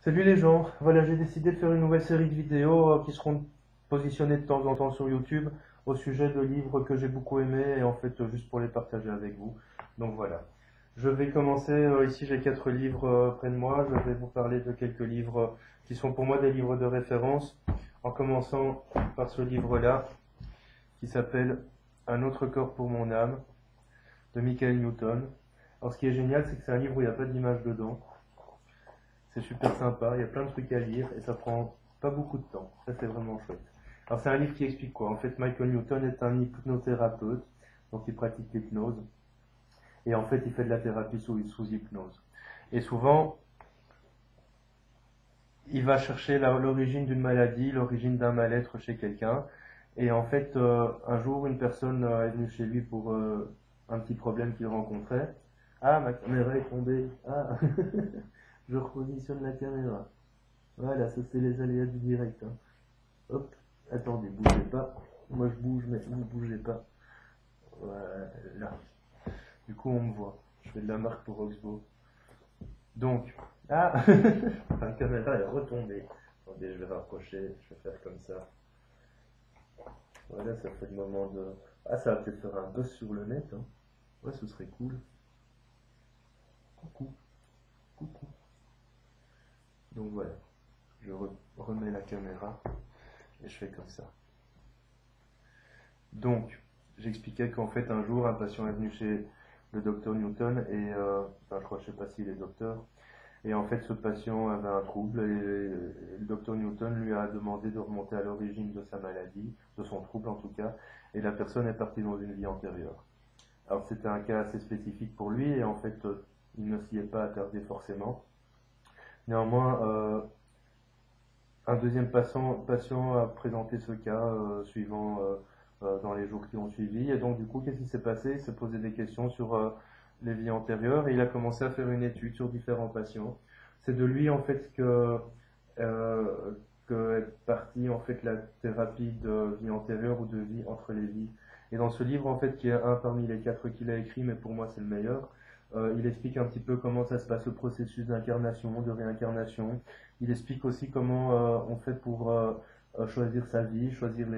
Salut les gens, voilà j'ai décidé de faire une nouvelle série de vidéos qui seront positionnées de temps en temps sur YouTube au sujet de livres que j'ai beaucoup aimés et en fait juste pour les partager avec vous. Donc voilà, je vais commencer, ici j'ai 4 livres près de moi, je vais vous parler de quelques livres qui sont pour moi des livres de référence, en commençant par ce livre-là qui s'appelle Un autre corps pour mon âme de Michael Newton. Alors ce qui est génial c'est que c'est un livre où il n'y a pas d'image dedans. C'est super sympa, il y a plein de trucs à lire et ça prend pas beaucoup de temps. Ça, c'est vraiment chouette. Alors, c'est un livre qui explique quoi? En fait, Michael Newton est un hypnothérapeute, donc il pratique l'hypnose. Et en fait, il fait de la thérapie sous hypnose. Et souvent, il va chercher l'origine d'une maladie, l'origine d'un mal-être chez quelqu'un. Et en fait, un jour, une personne est venue chez lui pour un petit problème qu'il rencontrait. Ah, ma caméra est tombée. Ah, je repositionne la caméra. Voilà, ça c'est les aléas du direct, hein. Hop, attendez, bougez pas. Moi je bouge, mais vous ne bougez pas. Voilà. Du coup, on me voit. Je fais de la marque pour Oxbow. Donc, ah, la caméra est retombée. Attendez, je vais rapprocher. Je vais faire comme ça. Voilà, ça fait le moment de. Ah, ça va peut-être faire un buzz sur le net, hein. Ouais, ce serait cool. Coucou, coucou. Donc voilà, je remets la caméra et je fais comme ça. Donc, j'expliquais qu'en fait, un jour, un patient est venu chez le docteur Newton et, enfin, je crois, je sais pas s'il est docteur, et en fait, ce patient avait un trouble et le docteur Newton lui a demandé de remonter à l'origine de sa maladie, de son trouble en tout cas, et la personne est partie dans une vie antérieure. Alors, c'était un cas assez spécifique pour lui et en fait, il ne s'y est pas attardé forcément. Néanmoins, un deuxième patient a présenté ce cas suivant dans les jours qui ont suivi. Et donc, du coup, qu'est-ce qui s'est passé? Il s'est posé des questions sur les vies antérieures et il a commencé à faire une étude sur différents patients. C'est de lui, en fait, euh, que est partie, en fait, la thérapie de vie antérieure ou de vie entre les vies. Et dans ce livre, en fait, qui est un parmi les 4 qu'il a écrit, mais pour moi, c'est le meilleur, il explique un petit peu comment ça se passe, le processus d'incarnation, de réincarnation. Il explique aussi comment on fait pour choisir sa vie, choisir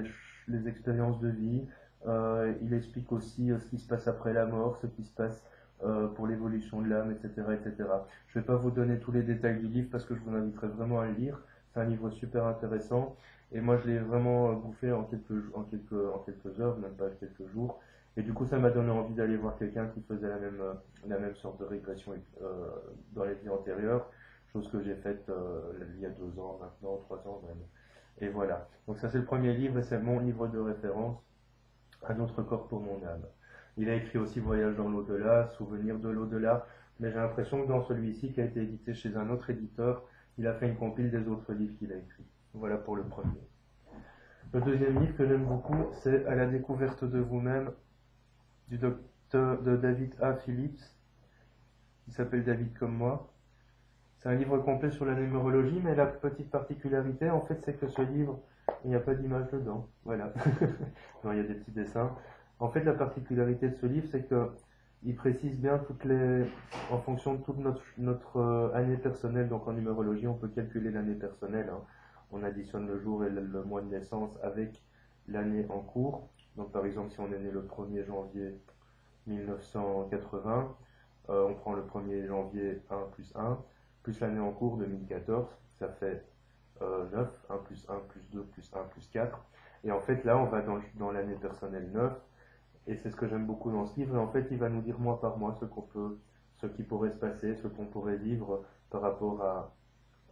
les expériences de vie. Il explique aussi ce qui se passe après la mort, ce qui se passe pour l'évolution de l'âme, etc., etc. Je ne vais pas vous donner tous les détails du livre parce que je vous inviterai vraiment à le lire. C'est un livre super intéressant et moi je l'ai vraiment bouffé en quelques heures, même pas quelques jours. Et du coup, ça m'a donné envie d'aller voir quelqu'un qui faisait la même sorte de régression dans les vies antérieures, chose que j'ai faite il y a 2 ans maintenant, 3 ans même. Et voilà. Donc ça c'est le premier livre et c'est mon livre de référence, Un autre corps pour mon âme. Il a écrit aussi Voyage dans l'au-delà, Souvenir de l'au-delà, mais j'ai l'impression que dans celui-ci qui a été édité chez un autre éditeur, il a fait une compile des autres livres qu'il a écrits. Voilà pour le premier. Le deuxième livre que j'aime beaucoup, c'est À la découverte de vous-même du docteur de David A. Phillips, qui s'appelle David comme moi. C'est un livre complet sur la numérologie, mais la petite particularité, en fait, c'est que ce livre, il n'y a pas d'image dedans. Voilà. Non, il y a des petits dessins. En fait, la particularité de ce livre, c'est que il précise bien en fonction de toute notre année personnelle. Donc en numérologie, on peut calculer l'année personnelle, hein. On additionne le jour et le mois de naissance avec l'année en cours. Donc par exemple, si on est né le 1er janvier 1980, on prend le 1er janvier 1 plus l'année en cours 2014, ça fait 9, 1 plus 1 plus 2 plus 1 plus 4. Et en fait, là, on va dans l'année personnelle 9, et c'est ce que j'aime beaucoup dans ce livre. Et en fait, il va nous dire mois par mois ce qui pourrait se passer, ce qu'on pourrait vivre par rapport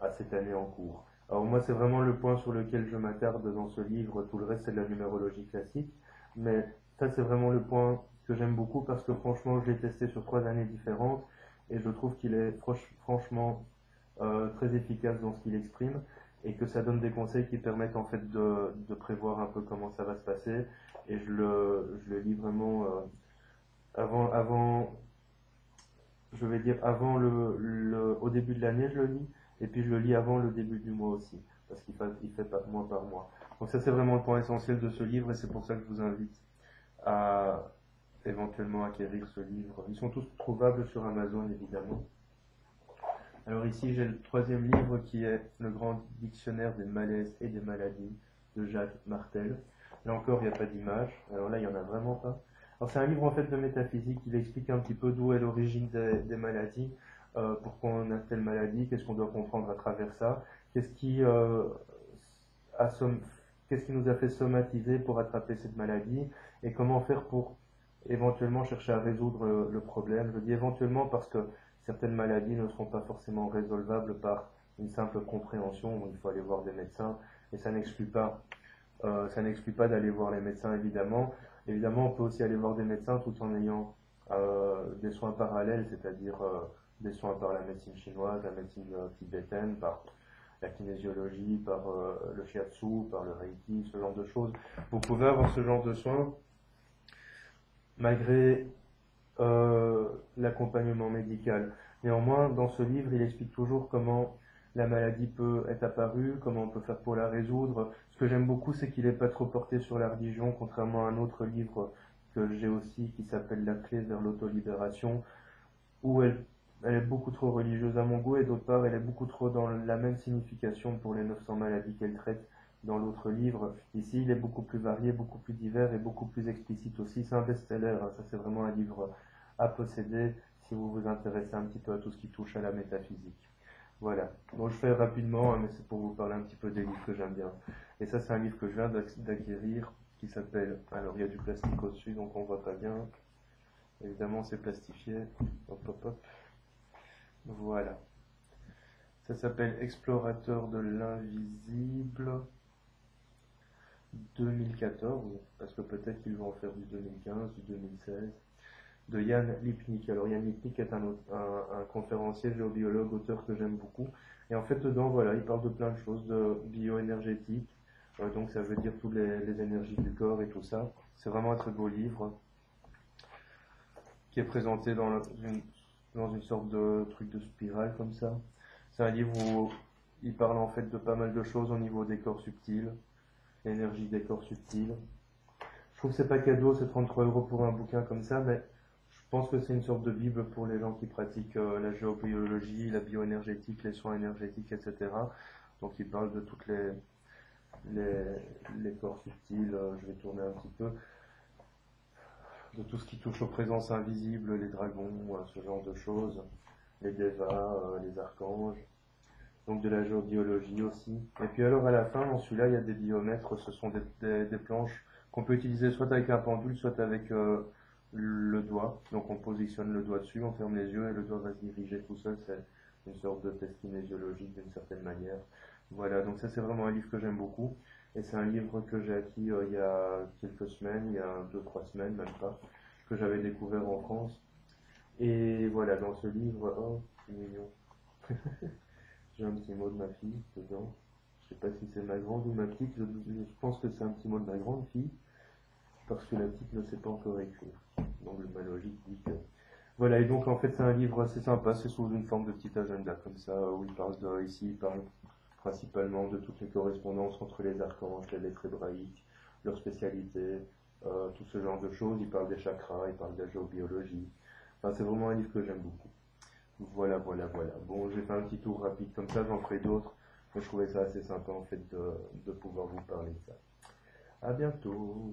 à cette année en cours. Alors moi, c'est vraiment le point sur lequel je m'attarde dans ce livre. Tout le reste, c'est de la numérologie classique. Mais ça, c'est vraiment le point que j'aime beaucoup parce que franchement, je l'ai testé sur 3 années différentes et je trouve qu'il est franchement très efficace dans ce qu'il exprime et que ça donne des conseils qui permettent en fait de prévoir un peu comment ça va se passer. Et je le lis vraiment avant, je vais dire avant au début de l'année, je le lis, et puis je le lis avant le début du mois aussi, parce il fait pas mois par mois. Donc ça c'est vraiment le point essentiel de ce livre, et c'est pour ça que je vous invite à éventuellement acquérir ce livre. Ils sont tous trouvables sur Amazon évidemment. Alors ici, j'ai le troisième livre qui est Le Grand Dictionnaire des malaises et des maladies de Jacques Martel. Là encore, il n'y a pas d'image. Alors là, il n'y en a vraiment pas. Alors c'est un livre en fait de métaphysique. Il explique un petit peu d'où est l'origine des maladies, pourquoi on a telle maladie, qu'est-ce qu'on doit comprendre à travers ça, qu'est-ce qui, a qu'est-ce qui nous a fait somatiser pour attraper cette maladie et comment faire pour éventuellement chercher à résoudre le problème. Je dis éventuellement parce que certaines maladies ne seront pas forcément résolvables par une simple compréhension. Il faut aller voir des médecins et ça n'exclut pas d'aller voir les médecins évidemment. Évidemment, on peut aussi aller voir des médecins tout en ayant des soins parallèles, c'est-à-dire des soins par la médecine chinoise, la médecine tibétaine, par la kinésiologie, par le shiatsu, par le reiki, ce genre de choses. Vous pouvez avoir ce genre de soins malgré l'accompagnement médical. Néanmoins, dans ce livre, il explique toujours comment la maladie peut être apparue, comment on peut faire pour la résoudre. Ce que j'aime beaucoup, c'est qu'il n'est pas trop porté sur la religion, contrairement à un autre livre que j'ai aussi qui s'appelle La clé vers l'autolibération, où elle est beaucoup trop religieuse à mon goût et d'autre part, elle est beaucoup trop dans la même signification pour les 900 maladies qu'elle traite dans l'autre livre. Ici, il est beaucoup plus varié, beaucoup plus divers et beaucoup plus explicite aussi. C'est un best-seller, hein. Ça c'est vraiment un livre à posséder si vous vous intéressez un petit peu à tout ce qui touche à la métaphysique. Voilà. Bon, je fais rapidement, hein, mais c'est pour vous parler un petit peu des livres que j'aime bien. Et ça, c'est un livre que je viens d'acquérir qui s'appelle... Alors, il y a du plastique au-dessus, donc on voit pas bien. Évidemment, c'est plastifié. Hop, hop, hop. Voilà. Ça s'appelle Explorateur de l'invisible 2014, parce que peut-être qu'ils vont en faire du 2015, du 2016, de Jan Lipnik. Alors Jan Lipnik est un conférencier géobiologue, auteur que j'aime beaucoup. Et en fait, dedans, voilà, il parle de plein de choses, de bioénergétique, donc ça veut dire toutes les énergies du corps et tout ça. C'est vraiment un très beau livre qui est présenté dans une sorte de truc de spirale comme ça. C'est un livre où il parle en fait de pas mal de choses au niveau des corps subtils, l'énergie des corps subtils. Je trouve que c'est pas cadeau, c'est 33 € pour un bouquin comme ça, mais je pense que c'est une sorte de bible pour les gens qui pratiquent la géobiologie, la bioénergétique, les soins énergétiques, etc. Donc il parle de toutes les corps subtils, je vais tourner un petit peu, de tout ce qui touche aux présences invisibles, les dragons, ce genre de choses, les devas, les archanges, donc de la géobiologie aussi. Et puis alors à la fin, dans celui-là, il y a des biomètres, ce sont des planches qu'on peut utiliser soit avec un pendule, soit avec le doigt. Donc on positionne le doigt dessus, on ferme les yeux et le doigt va se diriger tout seul. C'est une sorte de test kinésiologique d'une certaine manière. Voilà, donc ça c'est vraiment un livre que j'aime beaucoup. Et c'est un livre que j'ai acquis il y a quelques semaines, il y a 2-3 semaines même pas, que j'avais découvert en France. Et voilà, dans ce livre, oh, c'est mignon. J'ai un petit mot de ma fille dedans. Je sais pas si c'est ma grande ou ma petite, je pense que c'est un petit mot de ma grande fille, parce que la petite ne sait pas encore écrire. Donc ma logique dit que... Voilà, et donc en fait c'est un livre assez sympa, c'est sous une forme de petit agenda comme ça, où ici il parle principalement de toutes les correspondances entre les archanges, les lettres hébraïques, leurs spécialités, tout ce genre de choses. Il parle des chakras, il parle de la géobiologie. Enfin, c'est vraiment un livre que j'aime beaucoup. Voilà, voilà, voilà. Bon, j'ai fait un petit tour rapide comme ça, j'en ferai d'autres. Mais je trouvais ça assez sympa en fait de pouvoir vous parler de ça. À bientôt.